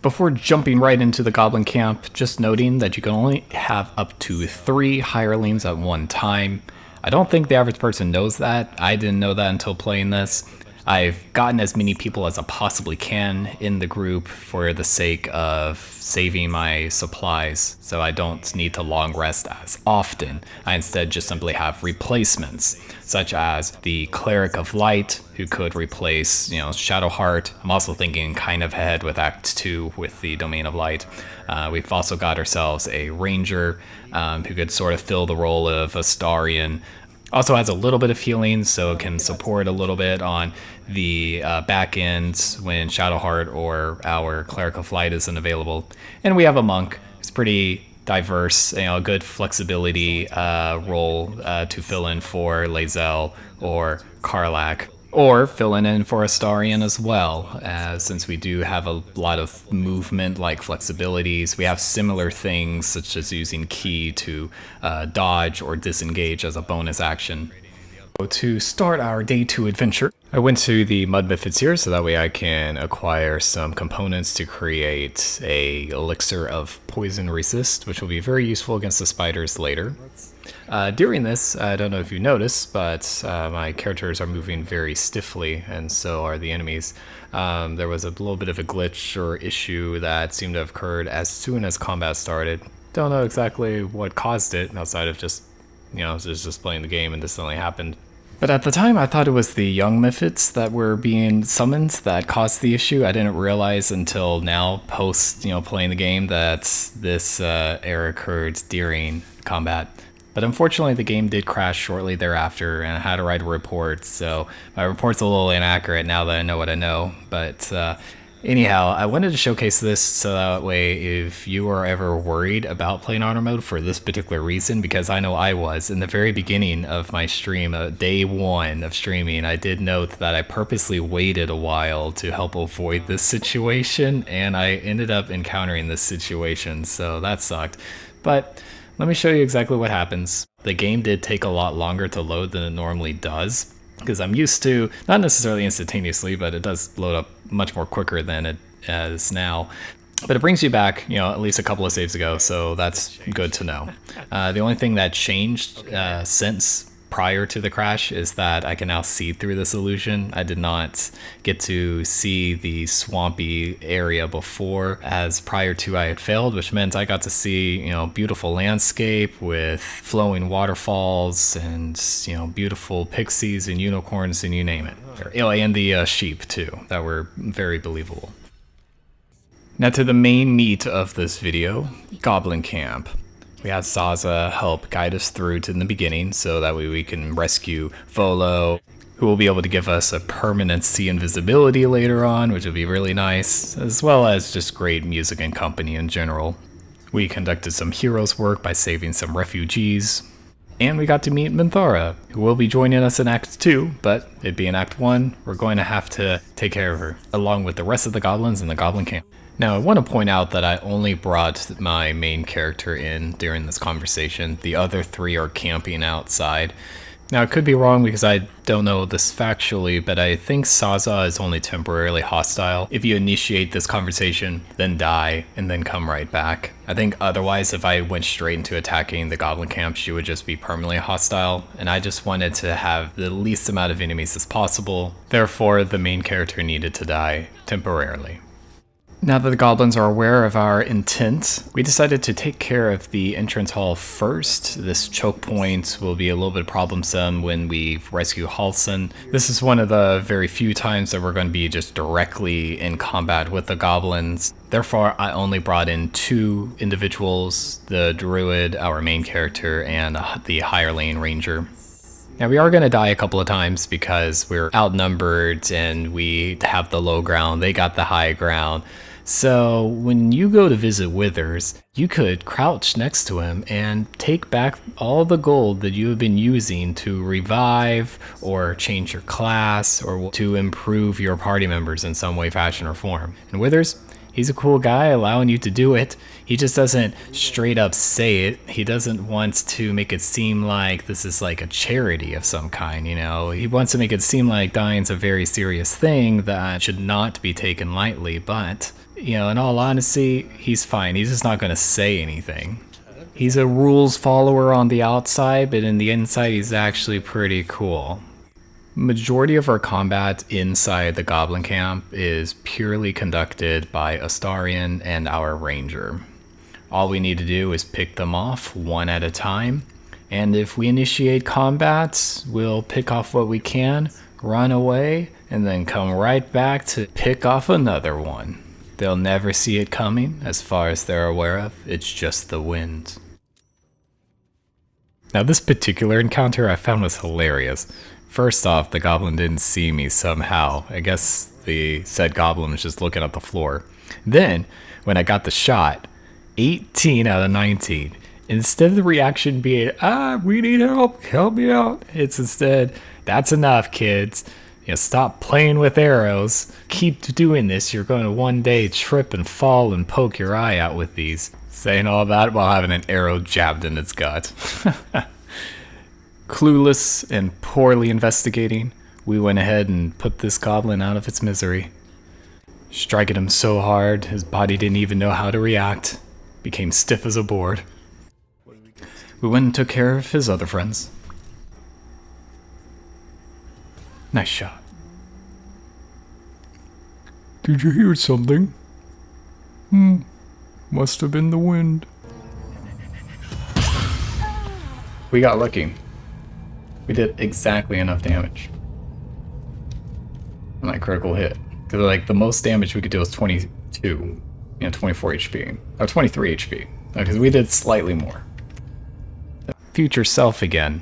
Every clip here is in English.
Before jumping right into the Goblin Camp, just noting that you can only have up to 3 hirelings at one time. I don't think the average person knows that. I didn't know that until playing this. I've gotten as many people as I possibly can in the group for the sake of saving my supplies, so I don't need to long rest as often. I instead just simply have replacements, such as the Cleric of Light, who could replace, Shadowheart. I'm also thinking kind of ahead with Act 2 with the Domain of Light. We've also got ourselves a Ranger, who could sort of fill the role of Astarion. Also has a little bit of healing, so it can support a little bit on the back end when Shadowheart or our Cleric of Light isn't available. And we have a Monk. It's pretty diverse, a good flexibility role to fill in for Lae'zel or Karlach. Or filling in for Astarion as well, since we do have a lot of movement-like flexibilities. We have similar things, such as using Ki to dodge or disengage as a bonus action. To start our day 2 adventure, I went to the Mud Mythics here, so that way I can acquire some components to create a elixir of poison resist, which will be very useful against the spiders later. During this, I don't know if you noticed, but my characters are moving very stiffly, and so are the enemies. There was a little bit of a glitch or issue that seemed to have occurred as soon as combat started. Don't know exactly what caused it, outside of just playing the game and this suddenly happened. But at the time, I thought it was the young Mythics that were being summoned that caused the issue. I didn't realize until now, post playing the game, that this error occurred during combat. But unfortunately, the game did crash shortly thereafter, and I had to write a report, so my report's a little inaccurate now that I know what I know. But anyhow, I wanted to showcase this so that way if you are ever worried about playing Honor Mode for this particular reason, because I know I was. In the very beginning of my stream, day 1 of streaming, I did note that I purposely waited a while to help avoid this situation, and I ended up encountering this situation, so that sucked. But let me show you exactly what happens. The game did take a lot longer to load than it normally does, because I'm used to, not necessarily instantaneously, but it does load up much more quicker than it is now. But it brings you back, at least a couple of saves ago, so that's good to know. The only thing that changed since prior to the crash is that I can now see through this illusion. I did not get to see the swampy area before, as prior to I had failed, which meant I got to see, beautiful landscape with flowing waterfalls and, beautiful pixies and unicorns and you name it. And the sheep too, that were very believable. Now to the main meat of this video, Goblin Camp. We had Zaza help guide us through to the beginning, so that way we can rescue Volo, who will be able to give us a permanent sea invisibility later on, which will be really nice, as well as just great music and company in general. We conducted some heroes work by saving some refugees, and we got to meet Minthara, who will be joining us in Act 2, but it being Act 1, we're going to have to take care of her, along with the rest of the goblins in the Goblin Camp. Now, I want to point out that I only brought my main character in during this conversation. The other 3 are camping outside. Now, I could be wrong because I don't know this factually, but I think Zaza is only temporarily hostile. If you initiate this conversation, then die, and then come right back. I think otherwise, if I went straight into attacking the Goblin Camp, she would just be permanently hostile, and I just wanted to have the least amount of enemies as possible. Therefore, the main character needed to die temporarily. Now that the goblins are aware of our intent, we decided to take care of the entrance hall first. This choke point will be a little bit problemsome when we rescue Haslin. This is one of the very few times that we're going to be just directly in combat with the goblins. Therefore, I only brought in 2 individuals, the druid, our main character, and the hireling ranger. Now we are going to die a couple of times because we're outnumbered and we have the low ground, they got the high ground. So when you go to visit Withers, you could crouch next to him and take back all the gold that you have been using to revive or change your class or to improve your party members in some way, fashion, or form. And Withers, he's a cool guy allowing you to do it. He just doesn't straight up say it. He doesn't want to make it seem like this is like a charity of some kind, He wants to make it seem like dying's a very serious thing that should not be taken lightly, but you know, in all honesty, he's fine. He's just not going to say anything. He's a rules follower on the outside, but in the inside, he's actually pretty cool. Majority of our combat inside the Goblin Camp is purely conducted by Astarion and our Ranger. All we need to do is pick them off one at a time, and if we initiate combat, we'll pick off what we can, run away, and then come right back to pick off another one. They'll never see it coming, as far as they're aware of. It's just the wind. Now this particular encounter I found was hilarious. First off, the goblin didn't see me somehow. I guess the said goblin was just looking at the floor. Then, when I got the shot, 18 out of 19. Instead of the reaction being, we need help me out. It's instead, that's enough, kids. You know, stop playing with arrows. Keep doing this. You're going to one day trip and fall and poke your eye out with these. Saying all that while having an arrow jabbed in its gut. Clueless and poorly investigating, we went ahead and put this goblin out of its misery. Striking him so hard, his body didn't even know how to react. Became stiff as a board. We went and took care of his other friends. Nice shot. Did you hear something? Must have been the wind. We got lucky. We did exactly enough damage. On that critical hit. Because like the most damage we could do was 22. 24 HP. Or 23 HP. Because we did slightly more. Future self again.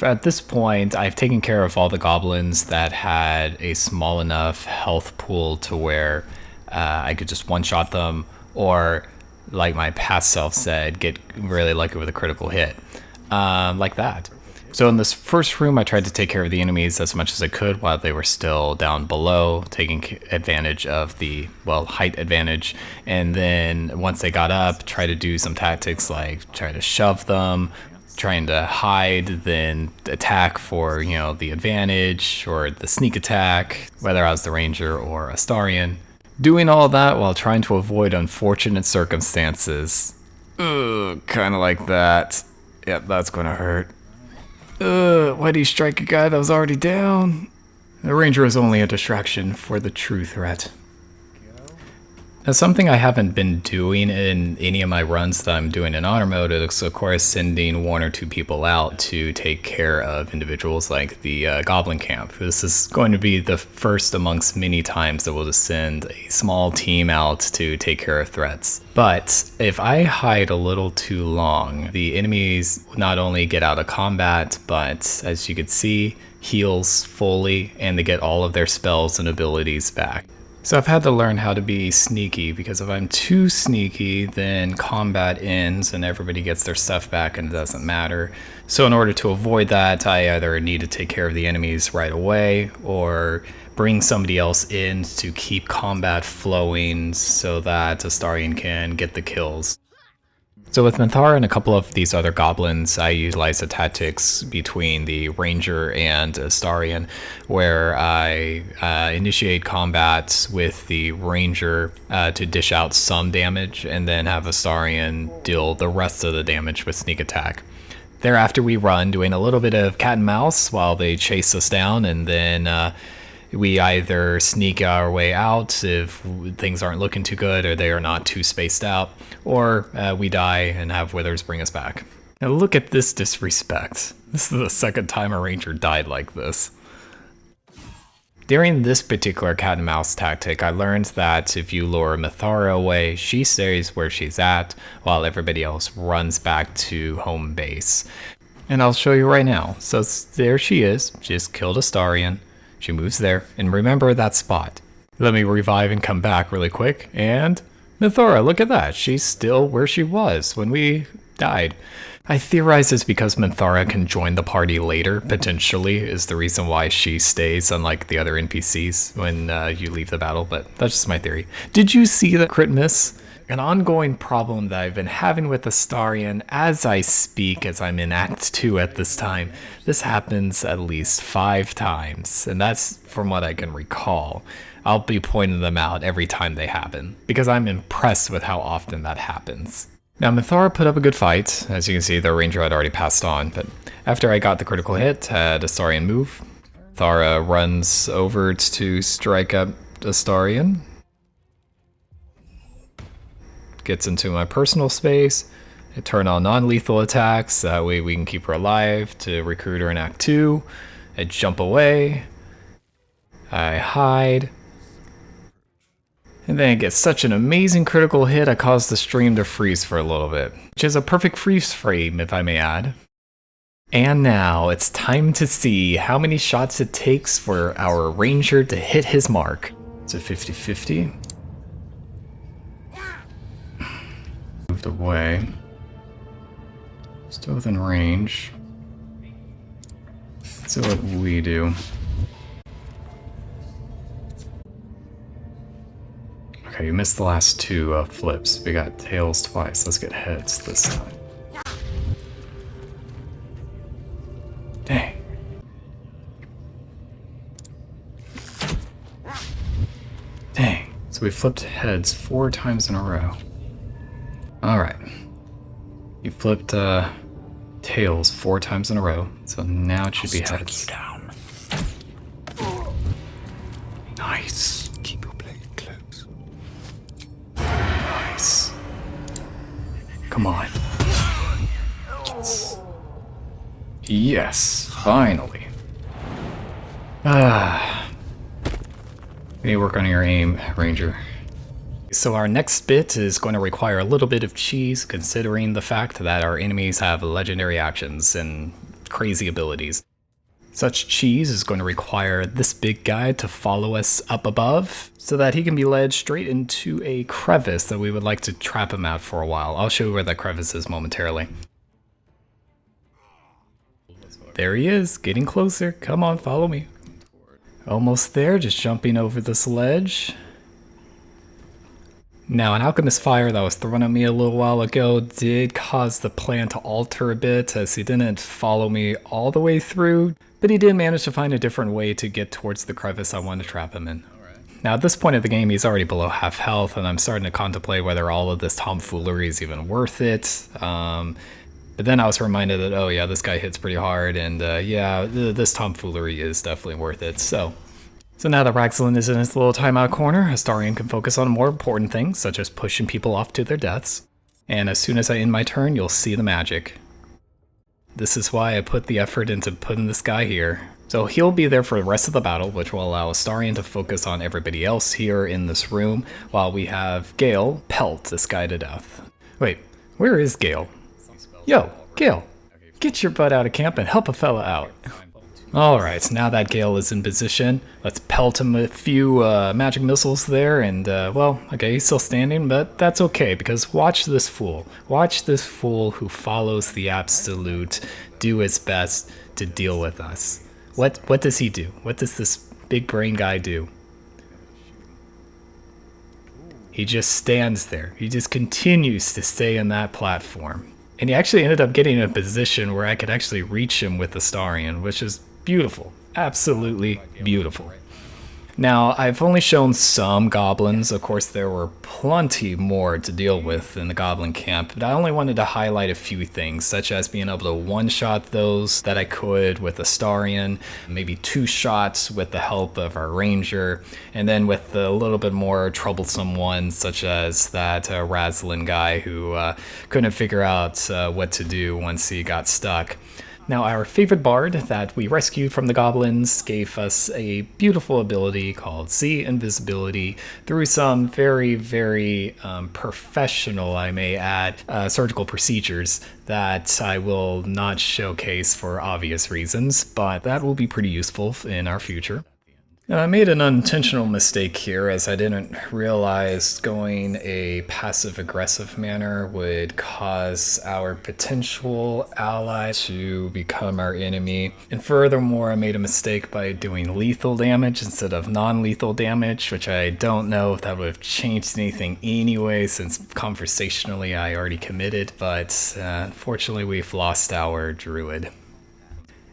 At this point, I've taken care of all the goblins that had a small enough health pool to where I could just one-shot them, or, like my past self said, get really lucky with a critical hit. Like that. So in this first room, I tried to take care of the enemies as much as I could while they were still down below, taking advantage of the, height advantage. And then once they got up, try to do some tactics like try to shove them, trying to hide, then attack for, the advantage or the sneak attack, whether I was the Ranger or Astarion. Doing all that while trying to avoid unfortunate circumstances. Ugh, kind of like that. Yep, that's gonna hurt. Why'd he strike a guy that was already down? The Ranger is only a distraction for the true threat. Now, something I haven't been doing in any of my runs that I'm doing in honor mode is, of course, sending one or two people out to take care of individuals like the Goblin Camp. This is going to be the first amongst many times that we'll just send a small team out to take care of threats. But if I hide a little too long, the enemies not only get out of combat, but as you can see, heals fully, and they get all of their spells and abilities back. So I've had to learn how to be sneaky, because if I'm too sneaky, then combat ends and everybody gets their stuff back and it doesn't matter. So in order to avoid that, I either need to take care of the enemies right away or bring somebody else in to keep combat flowing so that Astarion can get the kills. So with Minthara and a couple of these other goblins, I utilize the tactics between the Ranger and Astarion, where I initiate combat with the Ranger to dish out some damage, and then have Astarion deal the rest of the damage with sneak attack. Thereafter we run, doing a little bit of cat and mouse while they chase us down, and then we either sneak our way out if things aren't looking too good or they are not too spaced out, or we die and have withers bring us back. Now look at this disrespect. This is the second time a Ranger died like this. During this particular cat and mouse tactic, I learned that if you lure Minthara away, she stays where she's at while everybody else runs back to home base. And I'll show you right now. So there she is, just killed Astarion. She moves there, and remember that spot. Let me revive and come back really quick, and Minthara, look at that. She's still where she was when we died. I theorize it's because Minthara can join the party later, potentially, is the reason why she stays, unlike the other NPCs when you leave the battle, but that's just my theory. Did you see the crit miss? An ongoing problem that I've been having with Astarion as I speak, as I'm in Act 2 at this time. This happens at least 5 times, and that's from what I can recall. I'll be pointing them out every time they happen, because I'm impressed with how often that happens. Now, Minthara put up a good fight. As you can see, the ranger had already passed on, but after I got the critical hit, had Astarion move. Thara runs over to strike up Astarion. Gets into my personal space. I turn on non-lethal attacks, that way we can keep her alive to recruit her in Act 2. I jump away. I hide. And then I get such an amazing critical hit, I cause the stream to freeze for a little bit. Which is a perfect freeze frame, if I may add. And now it's time to see how many shots it takes for our ranger to hit his mark. It's a 50-50. Moved away. Still within range. Let's see what we do. Okay, you missed the last two flips. We got tails twice. Let's get heads this time. Dang. Dang. So we flipped heads 4 times in a row. Alright. You flipped tails 4 times in a row, so now it should be heads. Down. Nice. Keep your blade close. Nice. Come on. Yes, finally. We need to work on your aim, Ranger. So our next bit is going to require a little bit of cheese, considering the fact that our enemies have legendary actions and crazy abilities. Such cheese is going to require this big guy to follow us up above, so that he can be led straight into a crevice that we would like to trap him out for a while. I'll show you where that crevice is momentarily. There he is, getting closer. Come on, follow me. Almost there, just jumping over this ledge. Now, an alchemist fire that was thrown at me a little while ago did cause the plan to alter a bit, as he didn't follow me all the way through, but he did manage to find a different way to get towards the crevice I wanted to trap him in. Now, at this point of the game, he's already below half health, and I'm starting to contemplate whether all of this tomfoolery is even worth it. But then I was reminded that, oh yeah, this guy hits pretty hard, and yeah, this tomfoolery is definitely worth it, so now that Ragzlin is in his little timeout corner, Astarion can focus on more important things, such as pushing people off to their deaths. And as soon as I end my turn, you'll see the magic. This is why I put the effort into putting this guy here. So he'll be there for the rest of the battle, which will allow Astarion to focus on everybody else here in this room, while we have Gale pelt this guy to death. Wait, where is Gale? Yo, Gale, get your butt out of camp and help a fella out. Alright, now that Gale is in position, let's pelt him with a few magic missiles there, and well, okay, he's still standing, but that's okay, because watch this fool. Watch this fool who follows the Absolute do his best to deal with us. What does he do? What does this big brain guy do? He just stands there. He just continues to stay in that platform. And he actually ended up getting in a position where I could actually reach him with the Astarion, which is beautiful. Absolutely beautiful. Now, I've only shown some goblins. Of course, there were plenty more to deal with in the Goblin Camp, but I only wanted to highlight a few things, such as being able to one-shot those that I could with Astarion, maybe 2 shots with the help of our ranger, and then with the little bit more troublesome ones, such as that Ragzlin guy who couldn't figure out what to do once he got stuck. Now, our favorite bard that we rescued from the goblins gave us a beautiful ability called Invisibility through some very, very professional, I may add, surgical procedures that I will not showcase for obvious reasons, but that will be pretty useful in our future. Now, I made an unintentional mistake here, as I didn't realize going a passive-aggressive manner would cause our potential ally to become our enemy. And furthermore, I made a mistake by doing lethal damage instead of non-lethal damage, which I don't know if that would have changed anything anyway, since conversationally I already committed, but unfortunately we've lost our druid.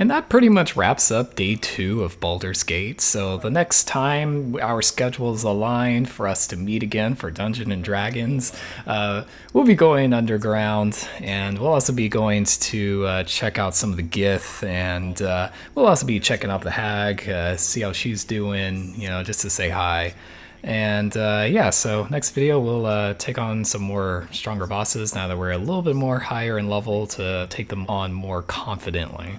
And that pretty much wraps up day 2 of Baldur's Gate. So the next time our schedules align for us to meet again for Dungeons and Dragons, we'll be going underground, and we'll also be going to check out some of the Gith, and we'll also be checking out the Hag, see how she's doing, you know, just to say hi. And yeah, so next video we'll take on some more stronger bosses now that we're a little bit more higher in level to take them on more confidently.